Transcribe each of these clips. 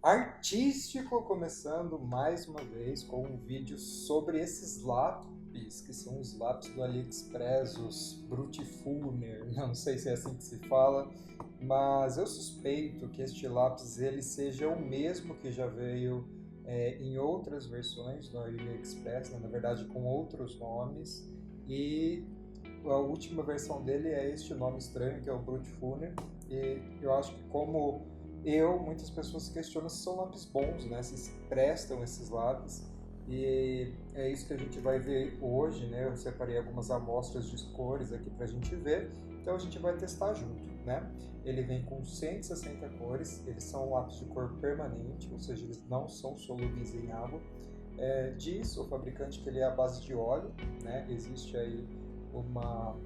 artístico, começando mais uma vez com um vídeo sobre esses lápis, que são os lápis do AliExpress, os Brutfuner, não sei se é assim que se fala, mas eu suspeito que este lápis ele seja o mesmo que já veio em outras versões do AliExpress, né? Na verdade com outros nomes, e a última versão dele é este nome estranho, que é o Brutfuner, e eu acho que muitas pessoas questionam se são lápis bons, né? Se prestam esses lápis. E é isso que a gente vai ver hoje, né? Eu separei algumas amostras de cores aqui para a gente ver. Então a gente vai testar junto, né? Ele vem com 160 cores, eles são lápis de cor permanente, ou seja, eles não são solúveis em água. Diz o fabricante que ele é à base de óleo, né? Existe aí uma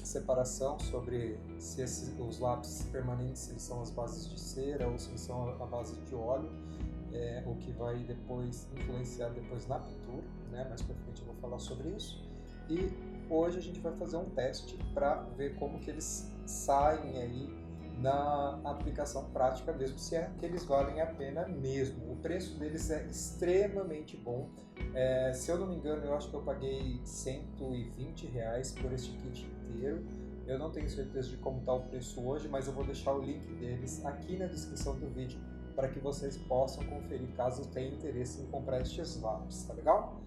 separação sobre se os lápis permanentes eles são as bases de cera ou se eles são a base de óleo, o que vai depois influenciar depois na pintura, né? Mais para frente eu vou falar sobre isso. E hoje a gente vai fazer um teste para ver como que eles saem aí na aplicação prática mesmo, se é que eles valem a pena mesmo. O preço deles é extremamente bom. Se eu não me engano, eu acho que eu paguei R$ 120 por este kit inteiro. Eu não tenho certeza de como está o preço hoje, mas eu vou deixar o link deles aqui na descrição do vídeo para que vocês possam conferir caso tenham interesse em comprar estes lápis, tá legal?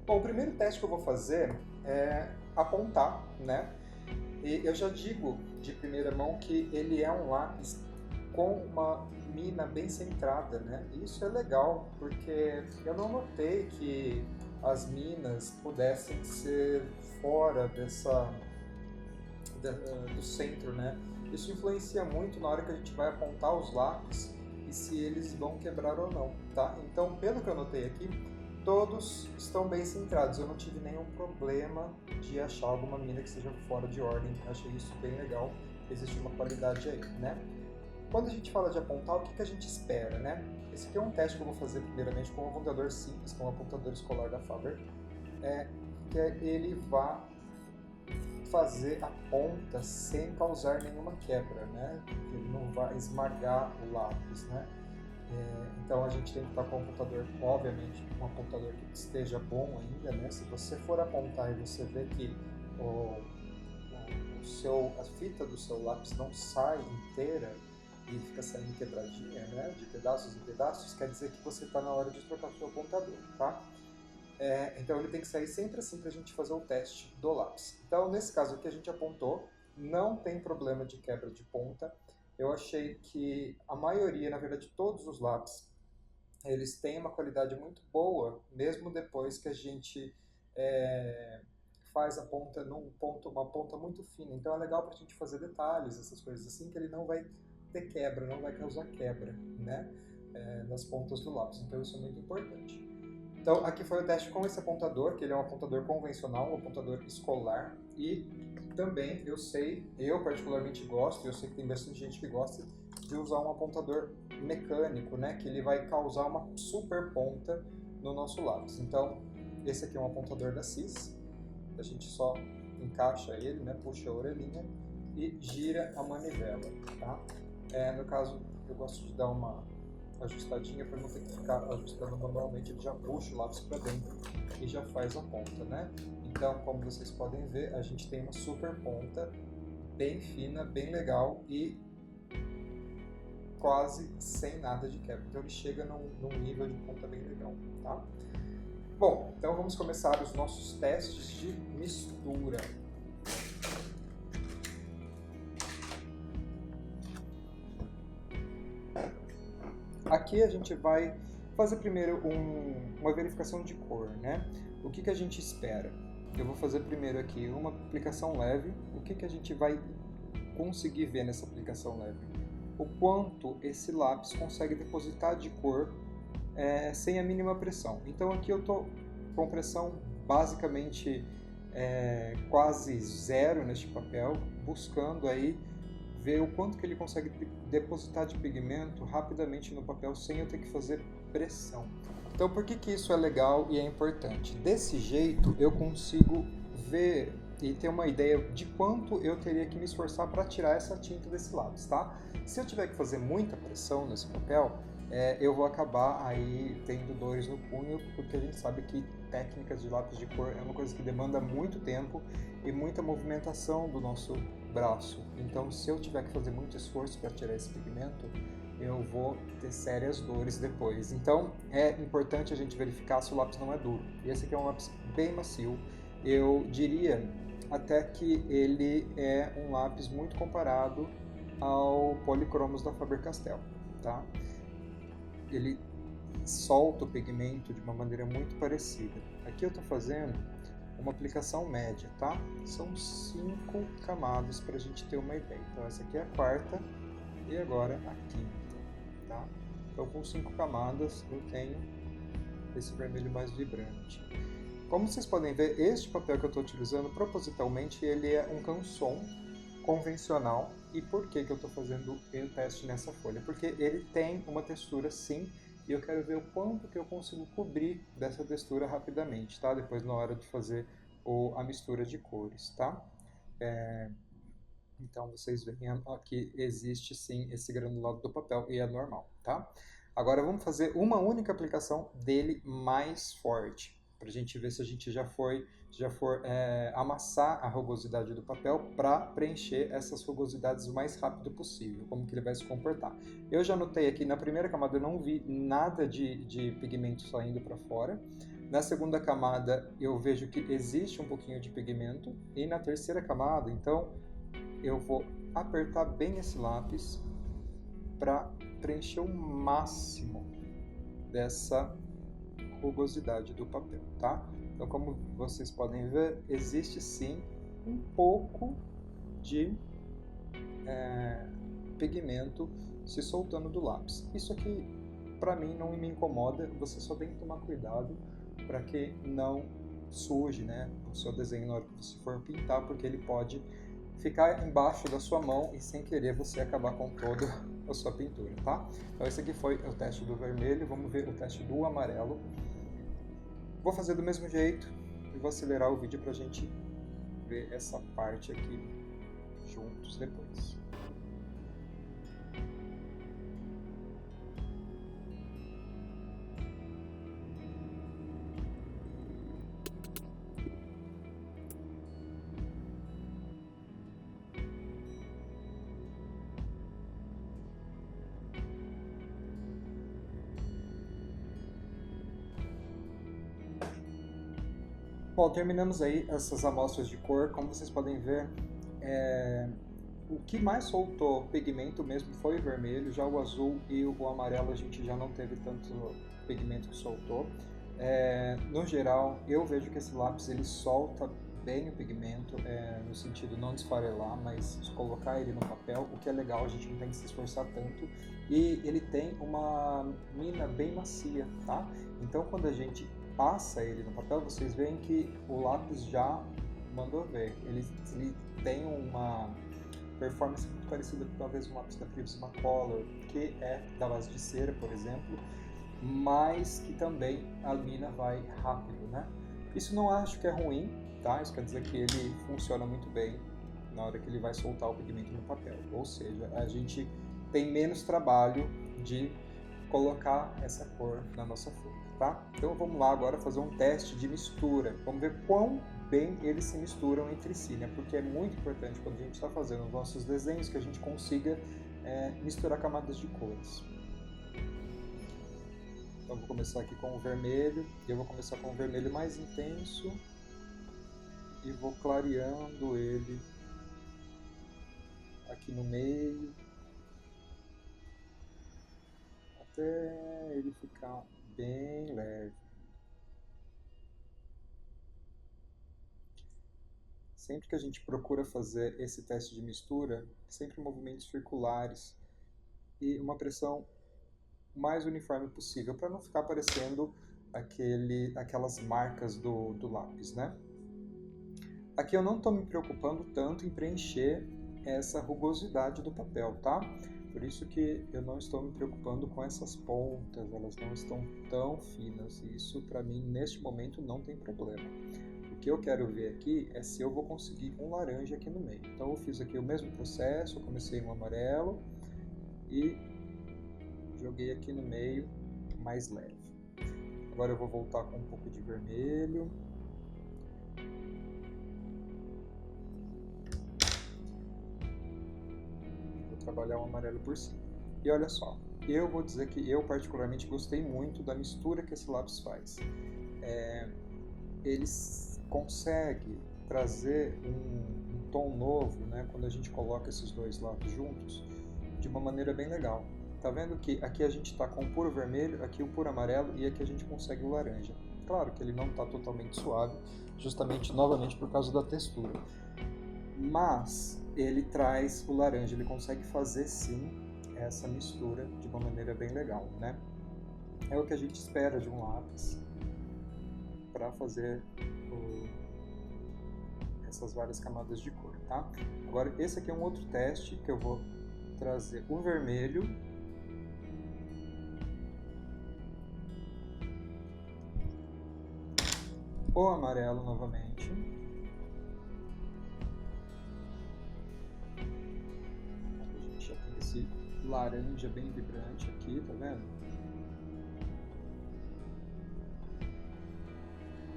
Bom, o primeiro teste que eu vou fazer é apontar, né? E eu já digo de primeira mão que ele é um lápis com uma mina bem centrada, né? Isso é legal, porque eu não notei que as minas pudessem ser fora do centro, né? Isso influencia muito na hora que a gente vai apontar os lápis e se eles vão quebrar ou não, tá? Então, pelo que eu notei aqui, todos estão bem centrados. Eu não tive nenhum problema de achar alguma mina que seja fora de ordem. Achei isso bem legal. Existe uma qualidade aí, né? Quando a gente fala de apontar, o que a gente espera, né? Esse aqui é um teste que eu vou fazer primeiramente com um apontador simples, com um apontador escolar da Faber, que ele vá fazer a ponta sem causar nenhuma quebra, né? Ele não vai esmagar o lápis, né? Então a gente tem que estar com um apontador, obviamente, um apontador que esteja bom ainda, né? Se você for apontar e você vê que a fita do seu lápis não sai inteira e fica saindo quebradinha, né? De pedaços em pedaços, quer dizer que você está na hora de trocar o seu apontador, tá? Então ele tem que sair sempre assim para a gente fazer o teste do lápis. Então nesse caso aqui a gente apontou, não tem problema de quebra de ponta. Eu achei que a maioria, na verdade todos os lápis, eles têm uma qualidade muito boa, mesmo depois que a gente faz a ponta uma ponta muito fina. Então é legal para a gente fazer detalhes, essas coisas assim, que ele não vai ter quebra, não vai causar quebra, né? Nas pontas do lápis. Então isso é muito importante. Então, aqui foi o teste com esse apontador, que ele é um apontador convencional, um apontador escolar, e também eu particularmente gosto, e eu sei que tem bastante gente que gosta, de usar um apontador mecânico, né, que ele vai causar uma super ponta no nosso lápis. Então, esse aqui é um apontador da CIS, a gente só encaixa ele, né, puxa a orelhinha e gira a manivela, tá? No caso, eu gosto de dar uma ajustadinha para não ter que ficar ajustando manualmente, ele já puxa o lápis para dentro e já faz a ponta, né? Então, como vocês podem ver, a gente tem uma super ponta, bem fina, bem legal e quase sem nada de quebra. Então ele chega num nível de ponta bem legal, tá? Bom, então vamos começar os nossos testes de mistura. Aqui a gente vai fazer primeiro uma verificação de cor, né? O que a gente espera? Eu vou fazer primeiro aqui uma aplicação leve. O que a gente vai conseguir ver nessa aplicação leve? O quanto esse lápis consegue depositar de cor sem a mínima pressão. Então aqui eu estou com pressão basicamente quase zero neste papel, buscando aí ver o quanto que ele consegue depositar de pigmento rapidamente no papel sem eu ter que fazer pressão. Então por que isso é legal e é importante? Desse jeito eu consigo ver e ter uma ideia de quanto eu teria que me esforçar para tirar essa tinta desse lápis, tá? Se eu tiver que fazer muita pressão nesse papel, eu vou acabar aí tendo dores no punho, porque a gente sabe que técnicas de lápis de cor é uma coisa que demanda muito tempo e muita movimentação do nosso braço. Então, se eu tiver que fazer muito esforço para tirar esse pigmento, eu vou ter sérias dores depois. Então, é importante a gente verificar se o lápis não é duro. E esse aqui é um lápis bem macio. Eu diria até que ele é um lápis muito comparado ao Polychromos da Faber-Castell, tá? Ele solta o pigmento de uma maneira muito parecida. Aqui eu estou fazendo uma aplicação média, tá? São 5 camadas para a gente ter uma ideia. Então essa aqui é a quarta e agora a quinta, tá? Então com 5 camadas eu tenho esse vermelho mais vibrante. Como vocês podem ver, este papel que eu estou utilizando propositalmente, ele é um canson convencional. E por que eu estou fazendo o teste nessa folha? Porque ele tem uma textura sim, e eu quero ver o quanto que eu consigo cobrir dessa textura rapidamente, tá? Depois na hora de fazer a mistura de cores, tá? Então vocês veem que existe sim esse granulado do papel e é normal, tá? Agora vamos fazer uma única aplicação dele mais forte, para a gente ver se a gente já for amassar a rugosidade do papel para preencher essas rugosidades o mais rápido possível, como que ele vai se comportar. Eu já notei aqui na primeira camada eu não vi nada de pigmento saindo para fora. Na segunda camada eu vejo que existe um pouquinho de pigmento e na terceira camada, então, eu vou apertar bem esse lápis para preencher o máximo dessa rugosidade do papel, tá? Então, como vocês podem ver, existe sim um pouco de pigmento se soltando do lápis. Isso aqui, para mim, não me incomoda, você só tem que tomar cuidado para que não suje, né, o seu desenho na hora que você for pintar, porque ele pode ficar embaixo da sua mão e sem querer você acabar com toda a sua pintura, tá? Então esse aqui foi o teste do vermelho, vamos ver o teste do amarelo. Vou fazer do mesmo jeito e vou acelerar o vídeo pra gente ver essa parte aqui juntos depois. Bom, terminamos aí essas amostras de cor. Como vocês podem ver, o que mais soltou pigmento mesmo foi o vermelho, já o azul e o amarelo a gente já não teve tanto pigmento que soltou. No geral, eu vejo que esse lápis ele solta bem o pigmento, no sentido não de esfarelar, mas de colocar ele no papel, o que é legal, a gente não tem que se esforçar tanto. E ele tem uma mina bem macia, tá? Então quando a gente passa ele no papel, vocês veem que o lápis já mandou ver. Ele tem uma performance muito parecida com talvez um lápis da Prismacolor, que é da base de cera, por exemplo, mas que também a mina vai rápido, né? Isso não acho que é ruim, tá? Isso quer dizer que ele funciona muito bem na hora que ele vai soltar o pigmento no papel. Ou seja, a gente tem menos trabalho de colocar essa cor na nossa folha, tá? Então vamos lá agora fazer um teste de mistura. Vamos ver quão bem eles se misturam entre si, né? Porque é muito importante quando a gente está fazendo os nossos desenhos que a gente consiga misturar camadas de cores. Então vou começar aqui com o vermelho, e eu vou começar com o vermelho mais intenso e vou clareando ele aqui no meio até ele ficar bem leve. Sempre que a gente procura fazer esse teste de mistura, sempre movimentos circulares e uma pressão mais uniforme possível, para não ficar parecendo aquelas marcas do lápis, né? Aqui eu não estou me preocupando tanto em preencher essa rugosidade do papel, tá? Por isso que eu não estou me preocupando com essas pontas, elas não estão tão finas, e isso para mim neste momento não tem problema. O que eu quero ver aqui é se eu vou conseguir um laranja aqui no meio. Então eu fiz aqui o mesmo processo, eu comecei no amarelo e joguei aqui no meio, mais leve. Agora eu vou voltar com um pouco de vermelho. Vou trabalhar o amarelo por cima. E olha só, eu vou dizer que eu particularmente gostei muito da mistura que esse lápis faz. Ele consegue trazer um tom novo, né, quando a gente coloca esses dois lápis juntos, de uma maneira bem legal. Tá vendo que aqui a gente está com o puro vermelho, aqui o puro amarelo e aqui a gente consegue o laranja. Claro que ele não está totalmente suave, justamente novamente por causa da textura. Mas ele traz o laranja, ele consegue fazer sim essa mistura de uma maneira bem legal, né? É o que a gente espera de um lápis para fazer essas várias camadas de cor, tá? Agora esse aqui é um outro teste que eu vou trazer o vermelho o amarelo novamente. A gente já tem esse laranja bem vibrante aqui, tá vendo?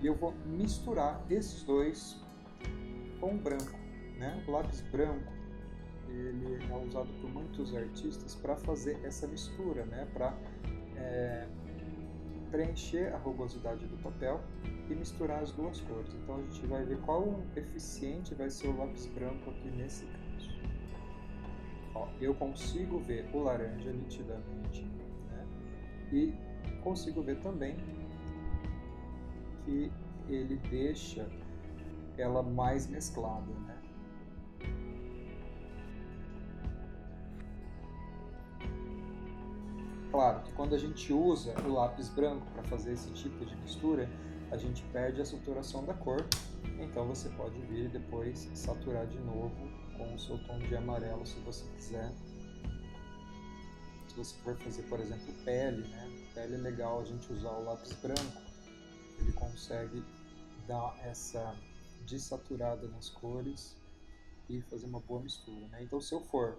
E eu vou misturar esses dois com o branco, né? O lápis branco, ele é usado por muitos artistas para fazer essa mistura, né? Para preencher a rugosidade do papel e misturar as duas cores. Então a gente vai ver qual eficiente vai ser o lápis branco aqui nesse caso. Ó, eu consigo ver o laranja nitidamente, né? E consigo ver também que ele deixa ela mais mesclada, né? Claro que quando a gente usa o lápis branco para fazer esse tipo de mistura, a gente perde a saturação da cor, então você pode vir e depois saturar de novo com o seu tom de amarelo, se você quiser. Se você for fazer, por exemplo, pele, né? Pele é legal a gente usar o lápis branco, ele consegue dar essa desaturada nas cores e fazer uma boa mistura, né? Então se eu for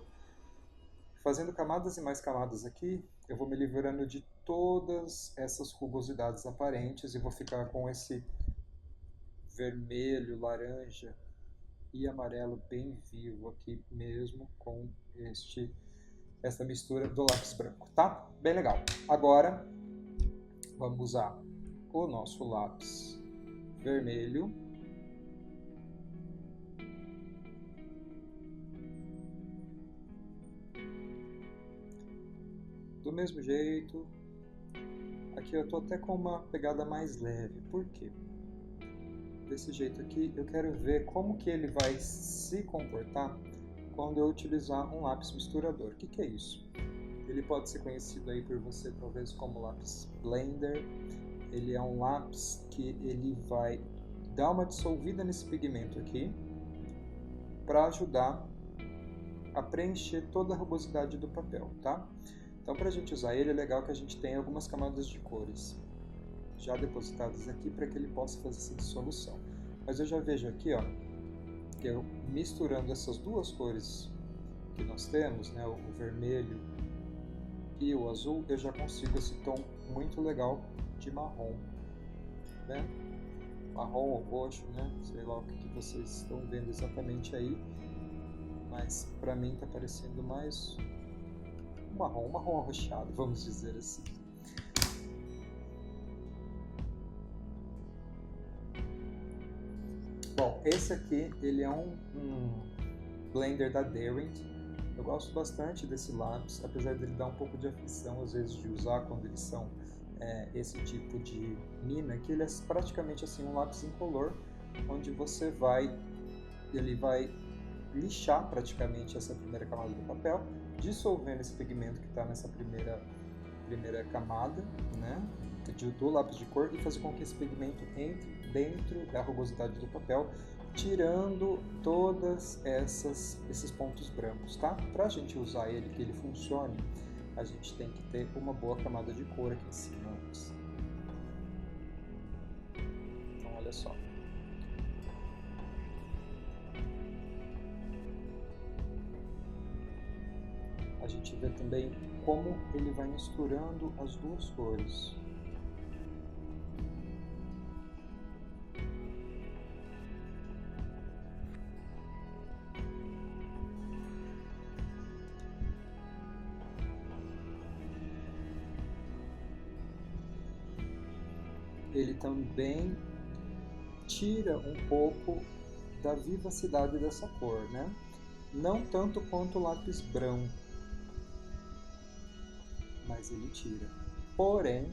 fazendo camadas e mais camadas aqui, eu vou me livrando de todas essas rugosidades aparentes e vou ficar com esse vermelho, laranja e amarelo bem vivo aqui mesmo com essa mistura do lápis branco, tá? Bem legal. Agora vamos usar o nosso lápis vermelho. Do mesmo jeito, aqui eu tô até com uma pegada mais leve. Por quê? Desse jeito aqui, eu quero ver como que ele vai se comportar quando eu utilizar um lápis misturador. O que que é isso? Ele pode ser conhecido aí por você talvez como lápis blender. Ele é um lápis que ele vai dar uma dissolvida nesse pigmento aqui para ajudar a preencher toda a rugosidade do papel, tá? Então, para a gente usar ele, é legal que a gente tenha algumas camadas de cores já depositadas aqui para que ele possa fazer essa dissolução. Mas eu já vejo aqui, ó, que eu misturando essas duas cores que nós temos, né, o vermelho e o azul, eu já consigo esse tom muito legal de marrom, né? Marrom ou roxo, né? Sei lá o que vocês estão vendo exatamente aí, mas para mim está parecendo mais um marrom arroxeado, vamos dizer assim. Bom, esse aqui ele é um blender da Derwent. Eu gosto bastante desse lápis, apesar dele dar um pouco de aflição às vezes de usar quando eles são esse tipo de mina, que ele é praticamente assim um lápis incolor, onde ele vai lixar praticamente essa primeira camada do papel, dissolvendo esse pigmento que está nessa primeira camada, né, do lápis de cor, e fazer com que esse pigmento entre dentro da rugosidade do papel, tirando todas esses pontos brancos, tá? Para a gente usar ele, que ele funcione, a gente tem que ter uma boa camada de cor aqui em cima antes. Então, olha só. A gente vê também como ele vai misturando as duas cores. Ele também tira um pouco da vivacidade dessa cor, né? Não tanto quanto o lápis branco, mas ele tira. Porém,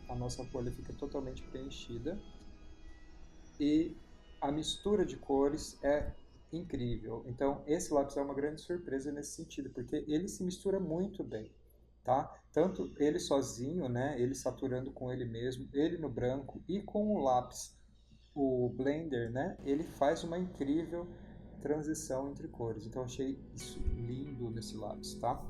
a nossa folha fica totalmente preenchida e a mistura de cores é incrível. Então, esse lápis é uma grande surpresa nesse sentido, porque ele se mistura muito bem, tá? Tanto ele sozinho, né, ele saturando com ele mesmo, ele no branco e com o lápis, o blender, né, ele faz uma incrível transição entre cores. Então, eu achei isso lindo nesse lápis, tá?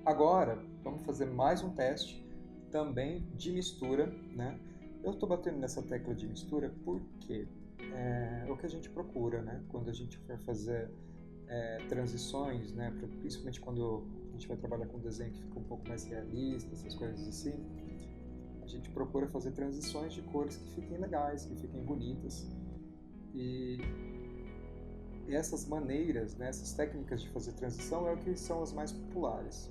Agora, vamos fazer mais um teste também de mistura, né? Eu estou batendo nessa tecla de mistura porque é o que a gente procura, né? Quando a gente for fazer transições, né? Principalmente quando a gente vai trabalhar com desenho que fica um pouco mais realista, essas coisas assim, a gente procura fazer transições de cores que fiquem legais, que fiquem bonitas. E essas maneiras, né, essas técnicas de fazer transição é o que são as mais populares.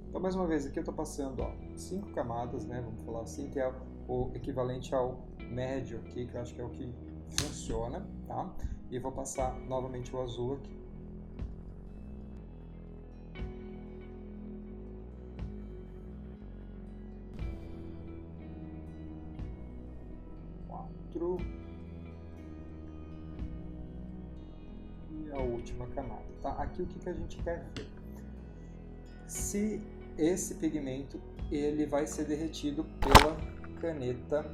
Então, mais uma vez, aqui eu estou passando 5 camadas, né, vamos falar assim, que é o equivalente ao médio aqui, que eu acho que é o que funciona, tá? E vou passar novamente o azul aqui. 4. E a última camada, tá? Aqui o que a gente quer ver? Se esse pigmento ele vai ser derretido pela caneta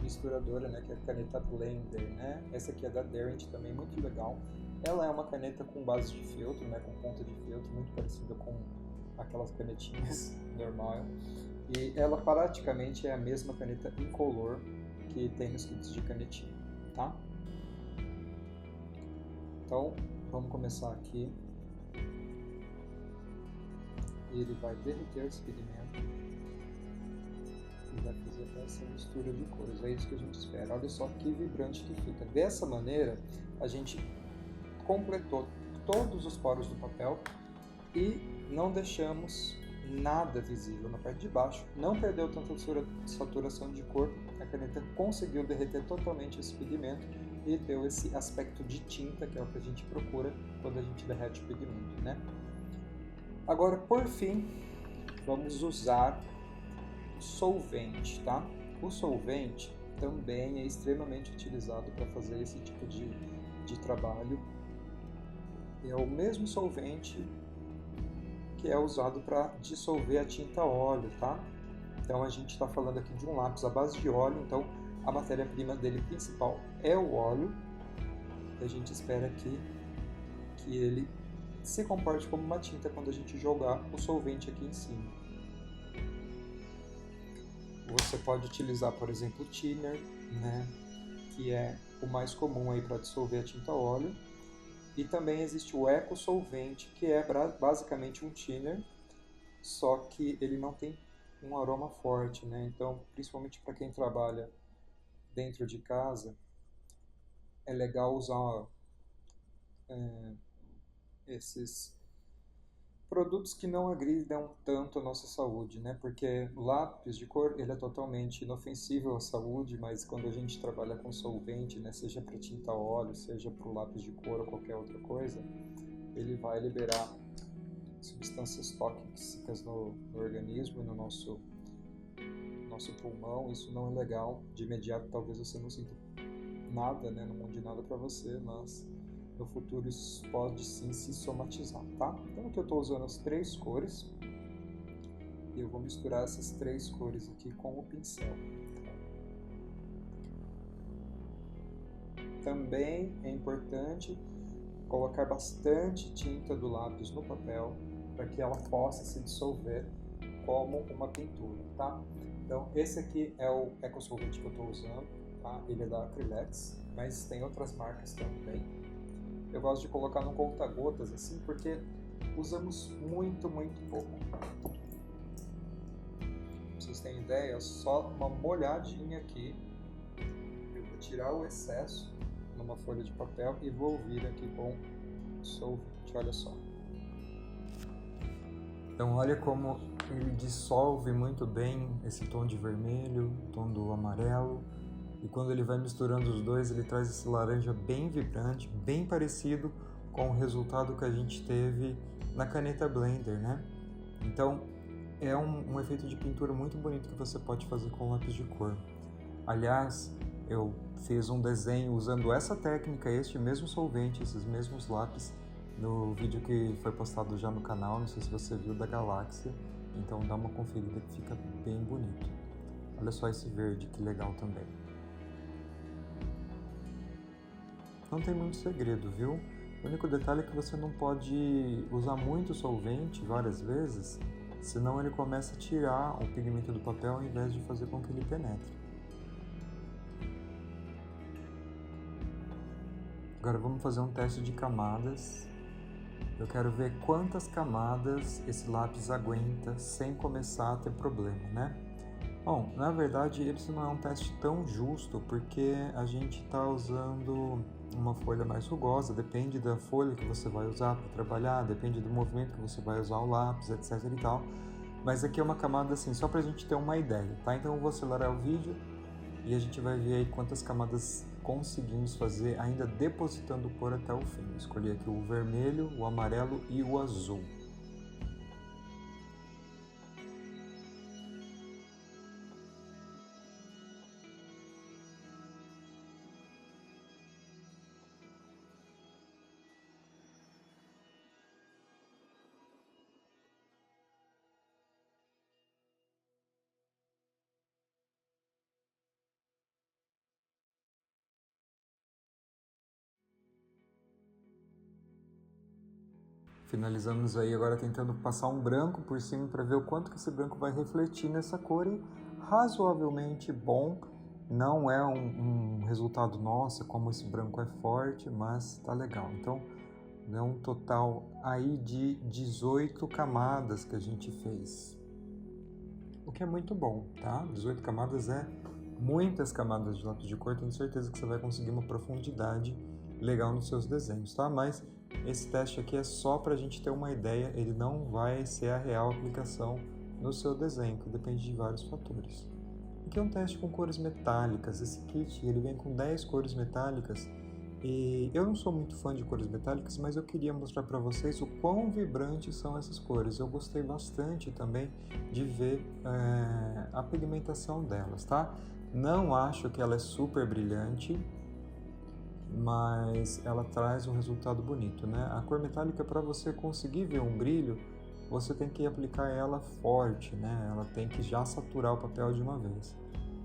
misturadora, né, que é a caneta Blender, né? Essa aqui é da Derwent, também muito legal. Ela é uma caneta com base de feltro, né, com ponta de feltro, muito parecida com aquelas canetinhas normal. E ela praticamente é a mesma caneta incolor que tem nos kits de canetinha, tá? Então, vamos começar aqui. Ele vai derreter esse pigmento e vai fazer essa mistura de cores. É isso que a gente espera. Olha só que vibrante que fica. Dessa maneira, a gente completou todos os poros do papel e não deixamos nada visível na parte de baixo. Não perdeu tanta saturação de cor. A caneta conseguiu derreter totalmente esse pigmento e deu esse aspecto de tinta, que é o que a gente procura quando a gente derrete o pigmento, né? Agora, por fim, vamos usar o solvente, tá? O solvente também é extremamente utilizado para fazer esse tipo de trabalho. É o mesmo solvente que é usado para dissolver a tinta óleo, tá? Então a gente está falando aqui de um lápis à base de óleo, então a matéria-prima dele principal é o óleo. E a gente espera que ele se comporte como uma tinta quando a gente jogar o solvente aqui em cima. Você pode utilizar, por exemplo, o thinner, né, que é o mais comum aí para dissolver a tinta óleo. E também existe o eco-solvente, que é basicamente um thinner, só que ele não tem um aroma forte, né? Então, principalmente para quem trabalha dentro de casa, é legal usar esses produtos que não agridam tanto a nossa saúde, né? Porque o lápis de cor, ele é totalmente inofensivo à saúde, mas quando a gente trabalha com solvente, né, seja para tinta óleo, seja para o lápis de cor ou qualquer outra coisa, ele vai liberar substâncias tóxicas no organismo e no nosso pulmão. Isso não é legal. De imediato, talvez você não sinta nada, né? Não mude nada para você, mas no futuro isso pode sim se somatizar, tá? Então aqui eu estou usando as 3 cores e eu vou misturar essas 3 cores aqui com o pincel. Também é importante colocar bastante tinta do lápis no papel para que ela possa se dissolver como uma pintura, tá? Então esse aqui é o ecosolvente que eu estou usando, tá? Ele é da Acrylex, mas tem outras marcas também. Eu gosto de colocar no conta-gotas assim, porque usamos muito pouco. Pra vocês terem ideia, só uma molhadinha aqui. Eu vou tirar o excesso numa folha de papel e vou vir aqui com o solvente, olha só. Então olha como ele dissolve muito bem esse tom de vermelho, o tom do amarelo, e quando ele vai misturando os dois, ele traz esse laranja bem vibrante, bem parecido com o resultado que a gente teve na caneta Blender, né? Então é um efeito de pintura muito bonito que você pode fazer com lápis de cor. Aliás, eu fiz um desenho usando essa técnica, este mesmo solvente, esses mesmos lápis, no vídeo que foi postado já no canal, não sei se você viu, da galáxia, então dá uma conferida que fica bem bonito. Olha só esse verde, que legal também. Não tem muito segredo, viu? O único detalhe é que você não pode usar muito solvente várias vezes, senão ele começa a tirar o pigmento do papel ao invés de fazer com que ele penetre. Agora vamos fazer um teste de camadas. Eu quero ver quantas camadas esse lápis aguenta sem começar a ter problema, né? Bom, na verdade esse não é um teste tão justo porque a gente está usando uma folha mais rugosa, depende da folha que você vai usar para trabalhar, depende do movimento que você vai usar o lápis, etc e tal. Mas aqui é uma camada assim, só para a gente ter uma ideia, tá? Então eu vou acelerar o vídeo e a gente vai ver aí quantas camadas conseguimos fazer ainda depositando cor até o fim. Escolhi aqui o vermelho, o amarelo e o azul. Finalizamos aí agora tentando passar um branco por cima para ver o quanto que esse branco vai refletir nessa cor, e razoavelmente bom. Não é um resultado, nossa, como esse branco é forte, mas tá legal. Então, é um total aí de 18 camadas que a gente fez. O que é muito bom, tá? 18 camadas é muitas camadas de lápis de cor, tenho certeza que você vai conseguir uma profundidade legal nos seus desenhos, tá? Mas esse teste aqui é só para a gente ter uma ideia, ele não vai ser a real aplicação no seu desenho, que depende de vários fatores. Aqui é um teste com cores metálicas. Esse kit ele vem com 10 cores metálicas e eu não sou muito fã de cores metálicas, mas eu queria mostrar para vocês o quão vibrantes são essas cores. Eu gostei bastante também de ver a pigmentação delas, tá? Não acho que ela é super brilhante, mas ela traz um resultado bonito, né? A cor metálica, para você conseguir ver um brilho, você tem que aplicar ela forte, né? Ela tem que já saturar o papel de uma vez.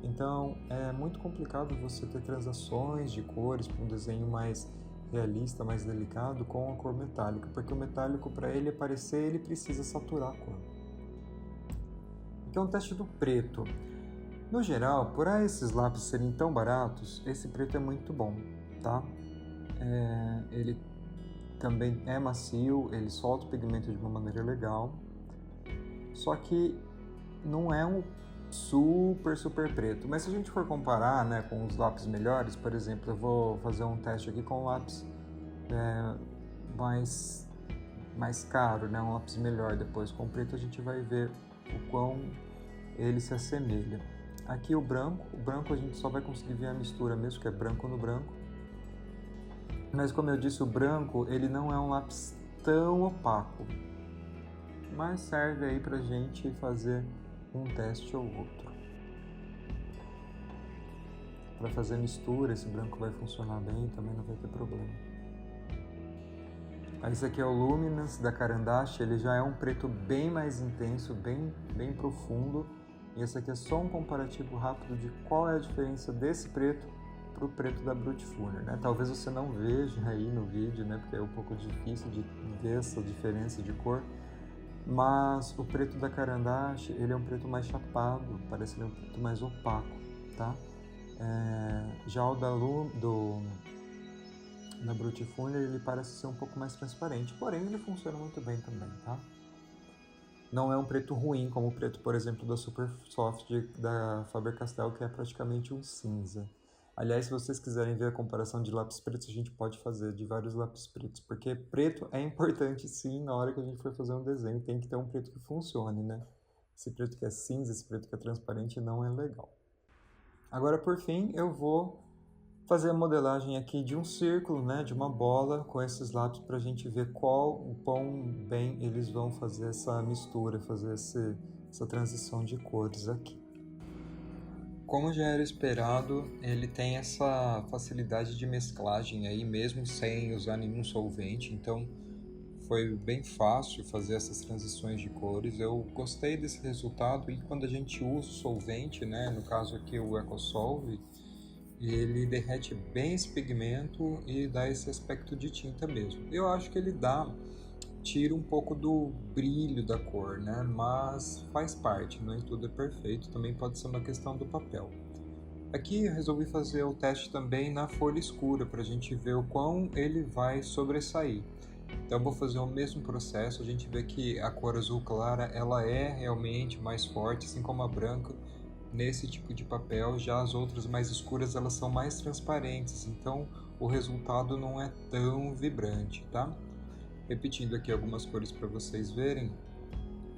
Então é muito complicado você ter transações de cores para um desenho mais realista, mais delicado com a cor metálica, porque o metálico, para ele aparecer, ele precisa saturar a cor. Aqui é um teste do preto. No geral, por esses lápis serem tão baratos, esse preto é muito bom, tá? Ele também é macio, ele solta o pigmento de uma maneira legal, só que não é um super preto. Mas se a gente for comparar, né, com os lápis melhores, por exemplo, eu vou fazer um teste aqui com um lápis mais caro, né, um lápis melhor. Depois com o preto a gente vai ver o quão ele se assemelha. Aqui o branco a gente só vai conseguir ver a mistura mesmo, que é branco no branco. Mas como eu disse, o branco ele não é um lápis tão opaco, mas serve aí pra gente fazer um teste ou outro. Para fazer mistura, esse branco vai funcionar bem, também não vai ter problema. Esse aqui é o Luminance da Caran d'Ache, ele já é um preto bem mais intenso, bem profundo. E esse aqui é só um comparativo rápido de qual é a diferença desse preto para o preto da Brute Fuller, né? Talvez você não veja aí no vídeo, né? Porque é um pouco difícil de ver essa diferença de cor. Mas o preto da Caran d'Ache, ele é um preto mais chapado, parece ele um preto mais opaco, tá? Já o na Brutifuner ele parece ser um pouco mais transparente, porém ele funciona muito bem também, tá? Não é um preto ruim, como o preto, por exemplo, da Super Soft da Faber-Castell, que é praticamente um cinza. Aliás, se vocês quiserem ver a comparação de lápis pretos, a gente pode fazer de vários lápis pretos, porque preto é importante sim na hora que a gente for fazer um desenho, tem que ter um preto que funcione, né? Esse preto que é cinza, esse preto que é transparente não é legal. Agora, por fim, eu vou fazer a modelagem aqui de um círculo, né, de uma bola com esses lápis para a gente ver quão bem eles vão fazer essa mistura, fazer essa transição de cores aqui. Como já era esperado, ele tem essa facilidade de mesclagem aí, mesmo sem usar nenhum solvente, então foi bem fácil fazer essas transições de cores. Eu gostei desse resultado e quando a gente usa o solvente, né, no caso aqui o EcoSolve, ele derrete bem esse pigmento e dá esse aspecto de tinta mesmo. Eu acho que ele tira um pouco do brilho da cor, né? Mas faz parte, nem tudo é perfeito, também pode ser uma questão do papel. Aqui eu resolvi fazer o teste também na folha escura, para a gente ver o quão ele vai sobressair. Então eu vou fazer o mesmo processo, a gente vê que a cor azul clara ela é realmente mais forte, assim como a branca, nesse tipo de papel. Já as outras mais escuras elas são mais transparentes, então o resultado não é tão vibrante, tá? Repetindo aqui algumas cores para vocês verem,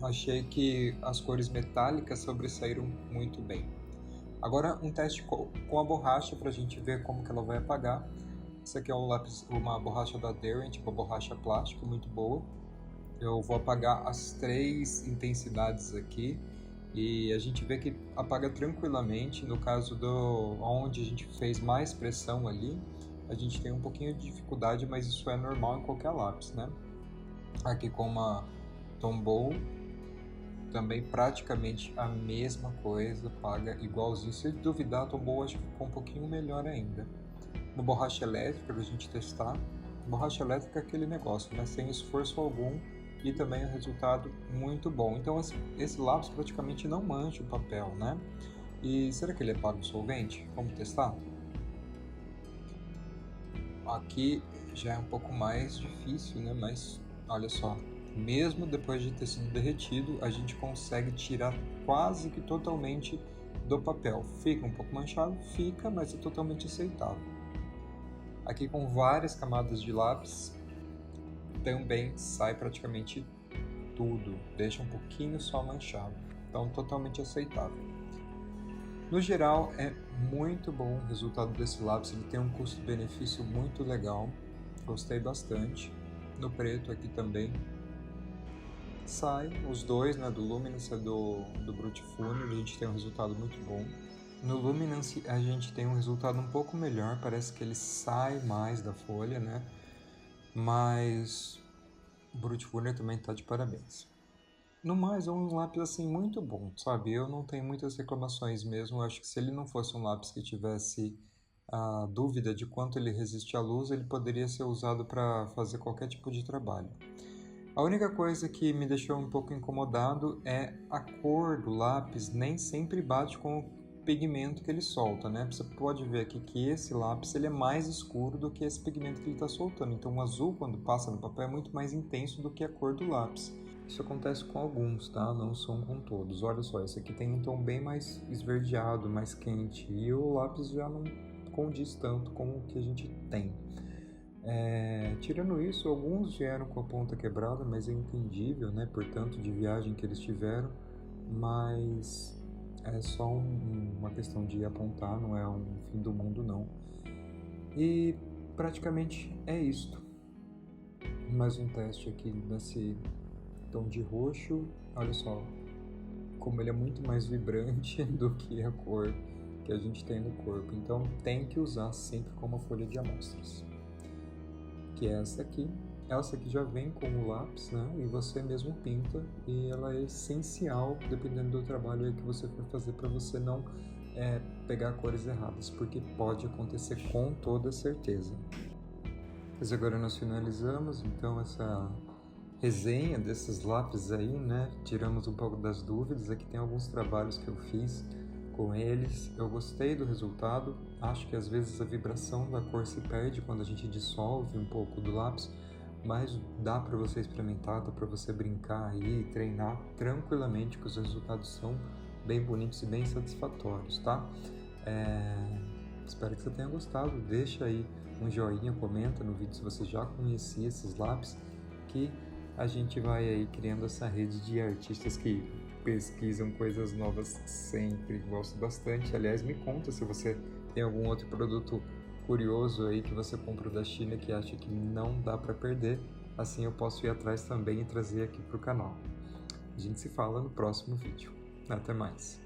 achei que as cores metálicas sobressaíram muito bem. Agora um teste com a borracha para a gente ver como que ela vai apagar. Essa aqui é uma borracha da Derwent, uma borracha plástica muito boa. Eu vou apagar as 3 intensidades aqui e a gente vê que apaga tranquilamente. No caso onde a gente fez mais pressão ali, a gente tem um pouquinho de dificuldade, mas isso é normal em qualquer lápis, né? Aqui com uma Tombow, também praticamente a mesma coisa, apaga igualzinho. Se duvidar, a Tombow acho que ficou um pouquinho melhor ainda. Uma borracha elétrica para a gente testar. Borracha elétrica é aquele negócio, né? Sem esforço algum e também o resultado muito bom. Então esse lápis praticamente não mancha o papel, né? E será que ele é pago solvente? Vamos testar? Aqui já é um pouco mais difícil, né? Mas olha só, mesmo depois de ter sido derretido, a gente consegue tirar quase que totalmente do papel. Fica um pouco manchado, fica, mas é totalmente aceitável. Aqui com várias camadas de lápis, também sai praticamente tudo, deixa um pouquinho só manchado, então totalmente aceitável. No geral é muito bom o resultado desse lápis, ele tem um custo-benefício muito legal, gostei bastante. No preto aqui também sai os dois, né, do Luminance e do Brutifuner, a gente tem um resultado muito bom. No Luminance a gente tem um resultado um pouco melhor, parece que ele sai mais da folha, né? Mas o Brutifuner também tá de parabéns. No mais, é um lápis assim muito bom, sabe? Eu não tenho muitas reclamações mesmo. Eu acho que se ele não fosse um lápis que tivesse a dúvida de quanto ele resiste à luz, ele poderia ser usado para fazer qualquer tipo de trabalho. A única coisa que me deixou um pouco incomodado é a cor do lápis nem sempre bate com o pigmento que ele solta, né? Você pode ver aqui que esse lápis ele é mais escuro do que esse pigmento que ele está soltando. Então o azul, quando passa no papel, é muito mais intenso do que a cor do lápis. Isso acontece com alguns, tá? Não são com todos. Olha só, esse aqui tem um tom bem mais esverdeado, mais quente. E o lápis já não condiz tanto com o que a gente tem. Tirando isso, alguns vieram com a ponta quebrada, mas é entendível, né? Por tanto de viagem que eles tiveram. Mas é só uma questão de apontar, não é um fim do mundo, não. E praticamente é isto. Mais um teste aqui nesse tom de roxo. Olha só como ele é muito mais vibrante do que a cor que a gente tem no corpo. Então tem que usar sempre como folha de amostras. Que é essa aqui. Essa aqui já vem com o lápis, né? E você mesmo pinta, e ela é essencial dependendo do trabalho aí que você for fazer, para você não pegar cores erradas, porque pode acontecer com toda certeza. Mas agora nós finalizamos então essa resenha desses lápis aí, né? Tiramos um pouco das dúvidas. Aqui tem alguns trabalhos que eu fiz com eles. Eu gostei do resultado. Acho que às vezes a vibração da cor se perde quando a gente dissolve um pouco do lápis, mas dá para você experimentar, dá para você brincar aí e treinar tranquilamente, que os resultados são bem bonitos e bem satisfatórios, tá? Espero que você tenha gostado. Deixa aí um joinha, comenta no vídeo se você já conhecia esses lápis, que a gente vai aí criando essa rede de artistas que pesquisam coisas novas sempre. Gosto bastante. Aliás, me conta se você tem algum outro produto curioso aí que você compra da China que acha que não dá para perder. Assim eu posso ir atrás também e trazer aqui para o canal. A gente se fala no próximo vídeo. Até mais!